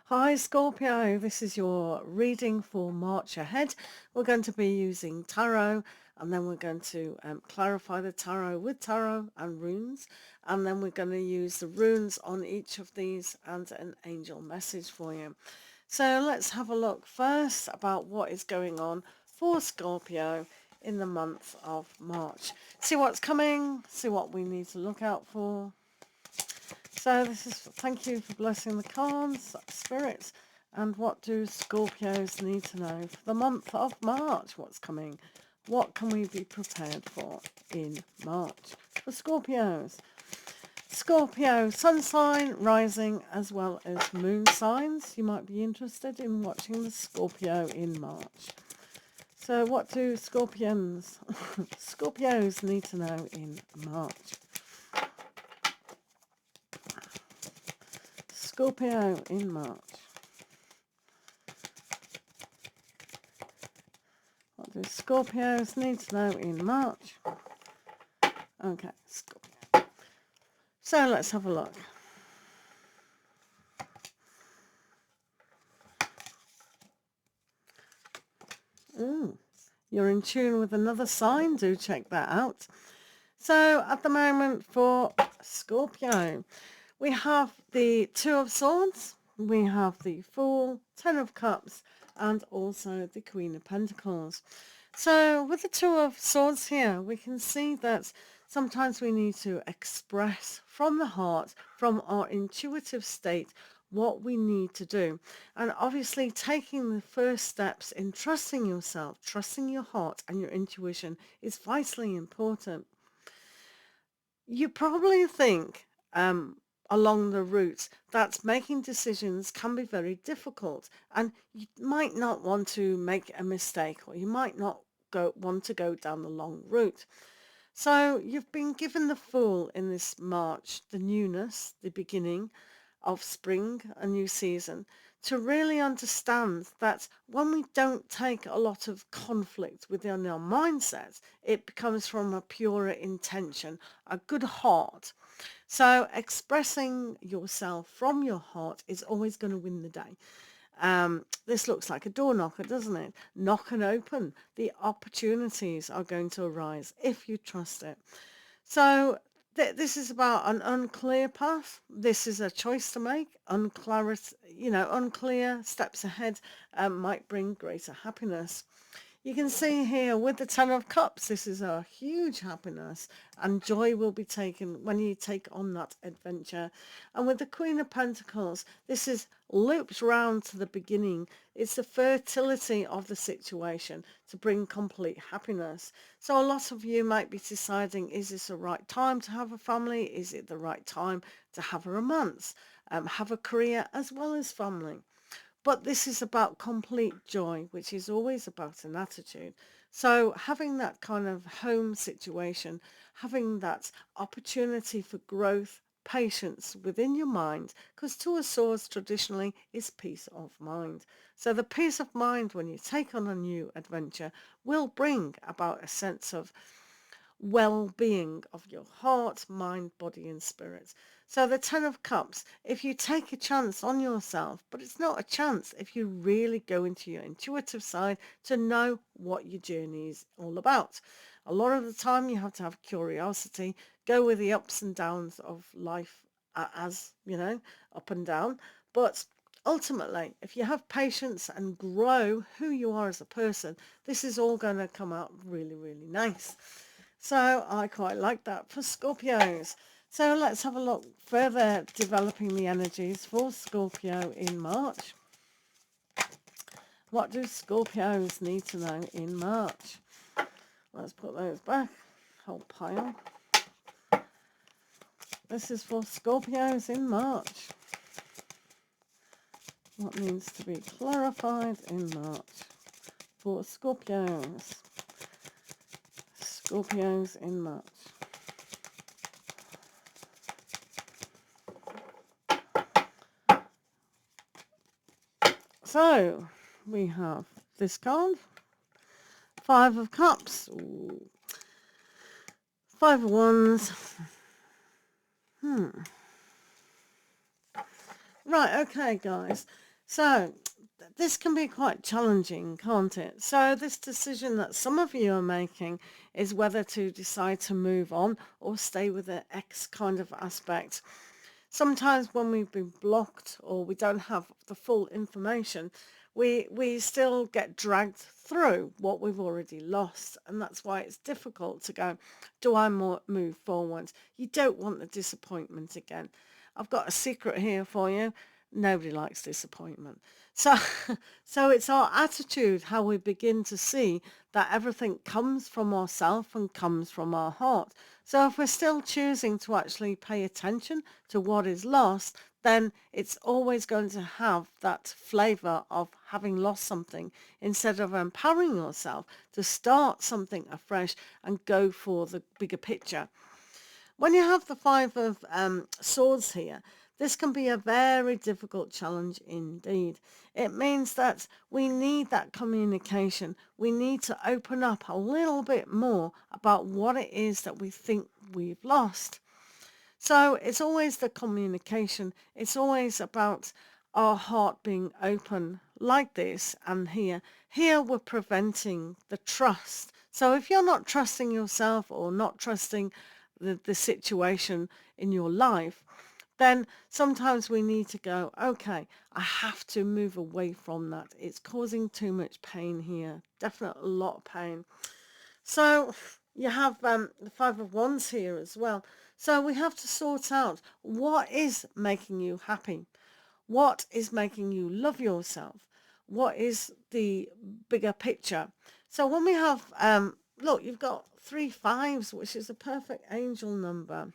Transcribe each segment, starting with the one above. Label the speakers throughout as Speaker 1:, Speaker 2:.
Speaker 1: Hi Scorpio, this is your reading for March ahead. We're going to be using tarot, and then we're going to clarify the tarot with tarot and runes, and then we're going to use the runes on each of these and an angel message for you. So let's have a look first about what is going on for Scorpio in the month of March. See what's coming, see what we need to look out for. So this is, thank you for blessing the cards, spirits, and what do Scorpios need to know for the month of March? What's coming? What can we be prepared for in March for Scorpios? Scorpio, sun sign, rising, as well as moon signs. You might be interested in watching the Scorpio in March. So what do Scorpions, Scorpios need to know in March? Scorpio in March. What do Scorpios need to know in March? Okay, Scorpio. So let's have a look. Ooh, you're in tune with another sign. Do check that out. So at the moment for Scorpio, we have the Two of Swords, we have the Fool, Ten of Cups, and also the Queen of Pentacles. So with the Two of Swords here, we can see that sometimes we need to express from the heart, from our intuitive state, what we need to do. And obviously taking the first steps in trusting yourself, trusting your heart and your intuition is vitally important. You probably think along the route that making decisions can be very difficult, and you might not want to make a mistake, or you might not want to go down the long route. So you've been given the Fool in this March, the newness, the beginning of spring, a new season, to really understand that when we don't take a lot of conflict within our mindset, it becomes from a purer intention, a good heart. So expressing yourself from your heart is always going to win the day. This looks like a door knocker, doesn't it? Knock and open. The opportunities are going to arise if you trust it. So this is about an unclear path. This is a choice to make. Unclear steps ahead might bring greater happiness. You can see here with the Ten of Cups, this is a huge happiness, and joy will be taken when you take on that adventure. And with the Queen of Pentacles, this is looped round to the beginning. It's the fertility of the situation to bring complete happiness. So a lot of you might be deciding, is this the right time to have a family? Is it the right time to have a romance, have a career as well as family? But this is about complete joy, which is always about an attitude. So having that kind of home situation, having that opportunity for growth, patience within your mind, because Two of Swords traditionally is peace of mind. So the peace of mind when you take on a new adventure will bring about a sense of well-being of your heart, mind, body and spirit. So the Ten of Cups, if you take a chance on yourself, but it's not a chance if you really go into your intuitive side to know what your journey is all about. A lot of the time you have to have curiosity, go with the ups and downs of life, as you know, up and down. But ultimately, if you have patience and grow who you are as a person, this is all going to come out really, really nice. So I quite like that for Scorpios. So let's have a look further developing the energies for Scorpio in March. What do Scorpios need to know in March? Let's put those back. Whole pile. This is for Scorpios in March. What needs to be clarified in March for Scorpios? Scorpios in March. So we have this card, Five of Cups, ooh. Five of Wands. Right, okay, guys. So this can be quite challenging, can't it? So this decision that some of you are making is whether to decide to move on or stay with the X kind of aspect. Sometimes when we've been blocked or we don't have the full information, we still get dragged through what we've already lost. And that's why it's difficult to go, do I move forward? You don't want the disappointment again. I've got a secret here for you. Nobody likes disappointment. So, so it's our attitude, how we begin to see that everything comes from ourselves and comes from our heart. So if we're still choosing to actually pay attention to what is lost, then it's always going to have that flavour of having lost something instead of empowering yourself to start something afresh and go for the bigger picture. When you have the Five of Swords here, this can be a very difficult challenge indeed. It means that we need that communication. We need to open up a little bit more about what it is that we think we've lost. So it's always the communication. It's always about our heart being open like this and here. Here we're preventing the trust. So if you're not trusting yourself or not trusting the situation in your life, then sometimes we need to go, okay, I have to move away from that. It's causing too much pain here. Definitely a lot of pain. So you have the Five of Wands here as well. So we have to sort out what is making you happy. What is making you love yourself? What is the bigger picture? So when we have, look, you've got 3 5s, which is a perfect angel number.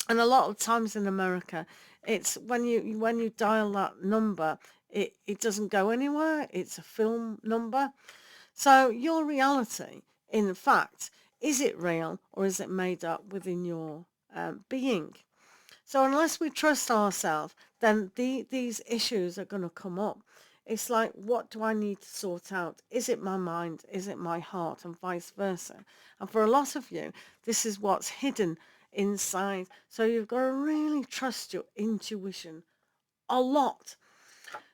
Speaker 1: And a lot of times in America, it's when you dial that number, it doesn't go anywhere. It's a film number. So your reality, in fact, is it real or is it made up within your being? So unless we trust ourselves, then these issues are going to come up. It's like, what do I need to sort out? Is it my mind? Is it my heart? And vice versa. And for a lot of you, this is what's hidden inside. So you've got to really trust your intuition a lot.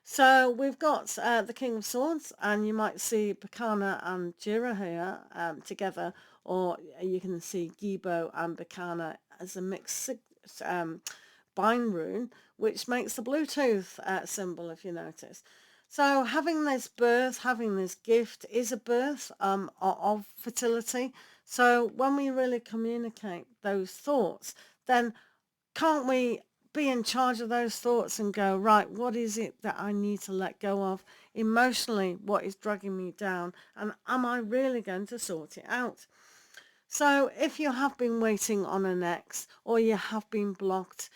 Speaker 1: So we've got the King of Swords, and you might see Bacana and Jira here together, or you can see Gibo and Bacana as a mixed bind rune, which makes the Bluetooth symbol, if you notice. So having this birth, having this gift is a birth of fertility. So when we really communicate those thoughts, then can't we be in charge of those thoughts and go, right, what is it that I need to let go of emotionally? What is dragging me down? And am I really going to sort it out? So if you have been waiting on an ex or you have been blocked,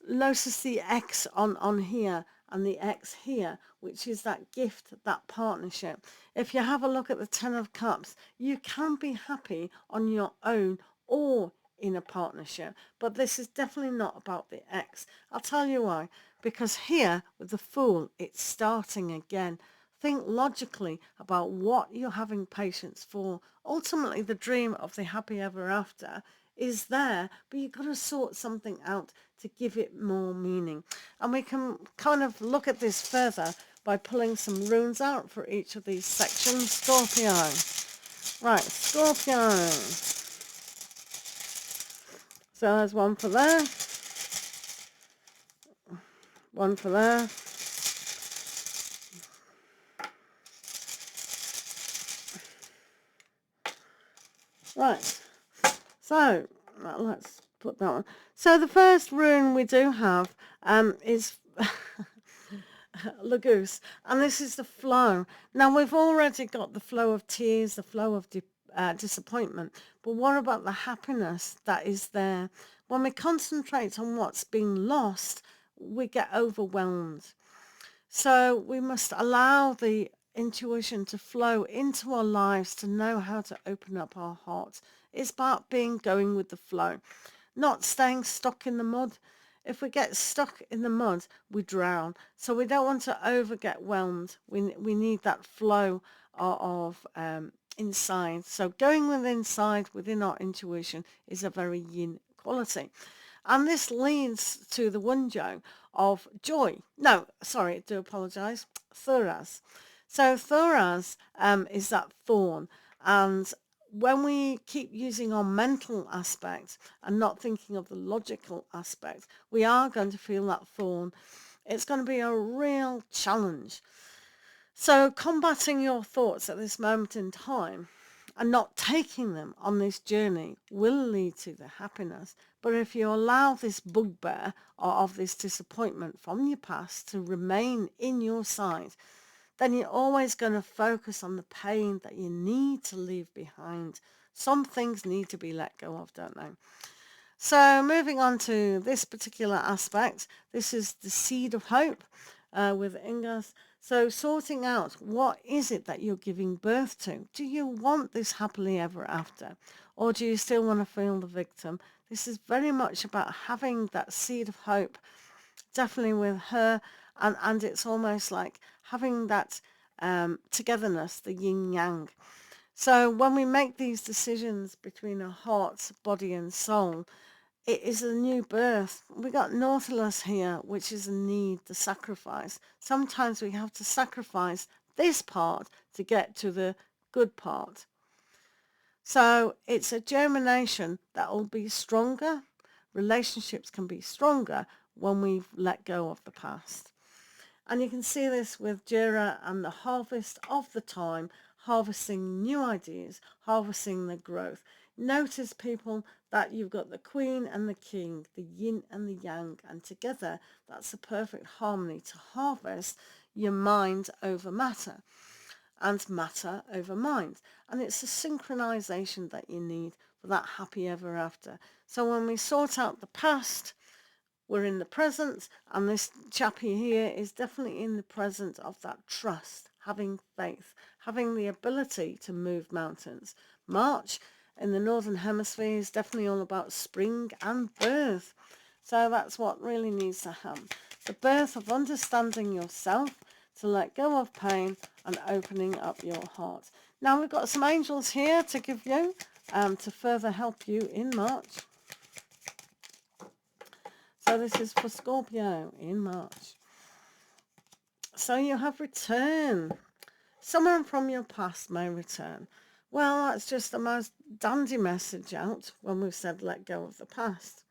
Speaker 1: notice the X on here and the X here, which is that gift, that partnership. If you have a look at the Ten of Cups, you can be happy on your own or in a partnership, but this is definitely not about the X. I'll tell you why. Because here with the Fool, it's starting again. Think logically about what you're having patience for. Ultimately, the dream of the happy ever after is there, but you've got to sort something out to give it more meaning. And we can kind of look at this further by pulling some runes out for each of these sections. Scorpio. Right, Scorpio. So there's one for there. One for there. Right, so let's put that one. So the first rune we do have is Lagoose, and this is the flow. Now we've already got the flow of tears, the flow of disappointment, but what about the happiness that is there? When we concentrate on what's being lost, we get overwhelmed. So we must allow the intuition to flow into our lives to know how to open up our hearts. It's about going with the flow, not staying stuck in the mud. If we get stuck in the mud, we drown. So we don't want to get whelmed. We need that flow of inside. So going with inside, within our intuition, is a very yin quality. And this leads to the Wunjo of joy. No, sorry, I do apologise. Thuras. So Thuras is that thorn, and when we keep using our mental aspect and not thinking of the logical aspect, we are going to feel that thorn. It's going to be a real challenge. So combating your thoughts at this moment in time and not taking them on this journey will lead to the happiness. But if you allow this bugbear or of this disappointment from your past to remain in your sight, then you're always going to focus on the pain that you need to leave behind. Some things need to be let go of, don't they? So moving on to this particular aspect, this is the seed of hope with Ingas. So sorting out, what is it that you're giving birth to? Do you want this happily ever after? Or do you still want to feel the victim? This is very much about having that seed of hope, definitely with her. And it's almost like having that togetherness, the yin-yang. So when we make these decisions between our heart, body and soul, it is a new birth. We got Nautilus here, which is a need, the sacrifice. Sometimes we have to sacrifice this part to get to the good part. So it's a germination that will be stronger. Relationships can be stronger when we've let go of the past. And you can see this with Jira and the harvest of the time, harvesting new ideas, harvesting the growth. Notice, people, that you've got the queen and the king, the yin and the yang, and together that's a perfect harmony to harvest your mind over matter and matter over mind. And it's a synchronization that you need for that happy ever after. So when we sort out the past, we're in the present, and this chappie here is definitely in the present of that trust, having faith, having the ability to move mountains. March in the Northern Hemisphere is definitely all about spring and birth. So that's what really needs to happen. The birth of understanding yourself, to let go of pain and opening up your heart. Now we've got some angels here to give you, to further help you in March. So this is for Scorpio in March. So you have return. Someone from your past may return. Well, that's just the most dandy message out when we've said let go of the past.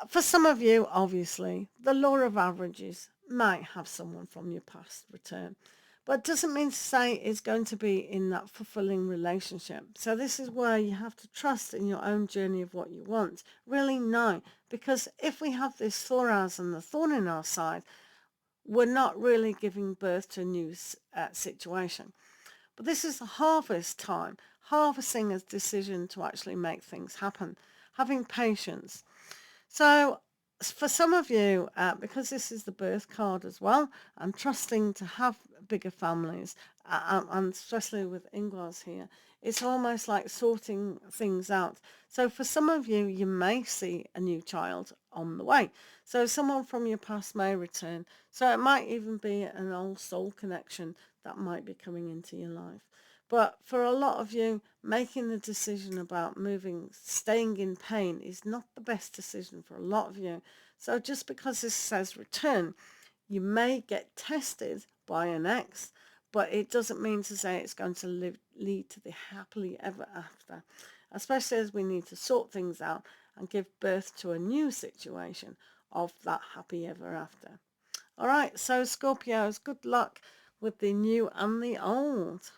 Speaker 1: For some of you, obviously, the law of averages might have someone from your past return. But it doesn't mean to say it's going to be in that fulfilling relationship. So this is where you have to trust in your own journey of what you want. Really know. Because if we have this Thoraz and the thorn in our side, we're not really giving birth to a new situation. But this is a harvest time. Harvesting a decision to actually make things happen. Having patience. So for some of you, because this is the birth card as well, I'm trusting to have bigger families, and especially with Ingwas here, it's almost like sorting things out. So for some of you, you may see a new child on the way. So someone from your past may return. So it might even be an old soul connection that might be coming into your life. But for a lot of you, making the decision about moving, staying in pain is not the best decision for a lot of you. So just because this says return, you may get tested by an ex, but it doesn't mean to say it's going to lead to the happily ever after, especially as we need to sort things out and give birth to a new situation of that happy ever after. All right, so Scorpios, good luck with the new and the old.